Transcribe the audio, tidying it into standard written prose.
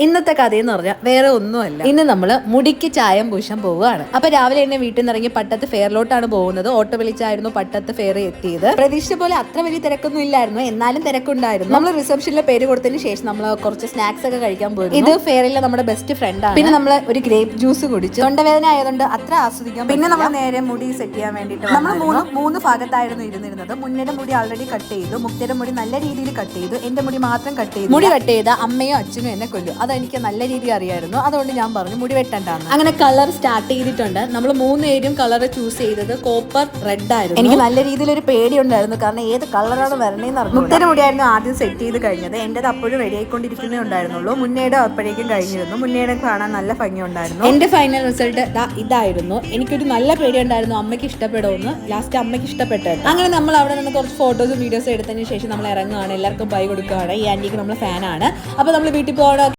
ഇന്നത്തെ കഥയെന്ന് പറഞ്ഞാൽ വേറെ ഒന്നുമല്ല. ഇന്ന് നമ്മൾ മുടിക്ക് ചായം പൂശാൻ പോവുകയാണ്. അപ്പൊ രാവിലെ തന്നെ വീട്ടിൽ നിന്ന് ഇറങ്ങി പട്ടത്ത് ഫെയറിലോട്ടാണ് പോകുന്നത്. ഓട്ടോ വിളിച്ചായിരുന്നു പട്ടത്ത് ഫെയർ എത്തിയത്. പ്രതീക്ഷിച്ച പോലെ അത്ര വലിയ തിരക്കൊന്നും ഇല്ലായിരുന്നു, എന്നാലും തിരക്കുണ്ടായിരുന്നു. നമ്മൾ റിസപ്ഷനിലെ പേര് കൊടുത്തതിന് ശേഷം നമ്മൾ കുറച്ച് സ്നാക്സ് ഒക്കെ കഴിക്കാൻ പോയി. ഇത് ഫെയറിലെ നമ്മുടെ ബെസ്റ്റ് ഫ്രണ്ടാണ്. പിന്നെ നമ്മൾ ഒരു ഗ്രേപ്പ് ജ്യൂസ് കുടിച്ചു. തൊണ്ടവേദന ആയതുകൊണ്ട് അത്ര ആസ്വദിക്കാൻ. പിന്നെ നമ്മൾ നേരെ മുടി സെറ്റ് ചെയ്യാൻ വേണ്ടിയിട്ട് നമ്മൾ മൂന്ന് ഭാഗത്തായിരുന്നു ഇരുന്നിരുന്നത്. മുന്നേടെ മുടി ആൾറെഡി കട്ട് ചെയ്തു, മുക്തയുടെ മുടി നല്ല രീതിയിൽ കട്ട് ചെയ്തു, എന്റെ മുടി മാത്രം കട്ട് ചെയ്തു. മുടി കട്ട് ചെയ്ത അമ്മയും അച്ഛനും എന്നെ കൊല്ലും, അതെനിക്ക് നല്ല രീതിയിൽ അറിയായിരുന്നു. അതുകൊണ്ട് ഞാൻ പറഞ്ഞു മുടി വെട്ടണ്ടാന്ന്. അങ്ങനെ കളർ സ്റ്റാർട്ട് ചെയ്തിട്ടുണ്ട്. നമ്മൾ 3 പേരും കളർ ചൂസ് ചെയ്തത് കോപ്പർ റെഡ് ആയിരുന്നു. എനിക്ക് നല്ല രീതിയിൽ ഒരു പേടി ഉണ്ടായിരുന്നു, കാരണം ഏത് കളറാണ് വരണേന്ന് അറിഞ്ഞു. മുക്തയുടെ മുടിയായിരുന്നു ആദ്യം സെറ്റ് ചെയ്ത് കഴിഞ്ഞത്. എന്റേത് അപ്പോഴും റെഡി ആയിക്കൊണ്ടിരിക്കുന്നേ ഉണ്ടായിരുന്നുള്ളൂ. മുന്നേടെ അപ്പോഴേക്കും കഴിഞ്ഞിരുന്നു. മുന്നേടെ കാണാൻ നല്ല ഭംഗി ഉണ്ടായിരുന്നു. എന്റെ ഫൈനൽ റിസൾട്ട് ഇതായിരുന്നു. എനിക്കൊരു നല്ല പേടി ഉണ്ടായിരുന്നു അമ്മയ്ക്ക് ഇഷ്ടപ്പെടുമെന്ന്. ലാസ്റ്റ് അമ്മയ്ക്ക് ഇഷ്ടപ്പെട്ടു. അങ്ങനെ നമ്മൾ അവിടെ നിന്ന് കുറച്ച് ഫോട്ടോസും വീഡിയോസും എടുത്തതിന് ശേഷം നമ്മൾ ഇറങ്ങുകയാണ്. എല്ലാവർക്കും ബൈ കൊടുക്കുകയാണ്. ഈ ആന്റിക്ക് നമ്മൾ ഫാനാണ്. അപ്പോൾ നമ്മൾ വീട്ടിൽ പോകണം.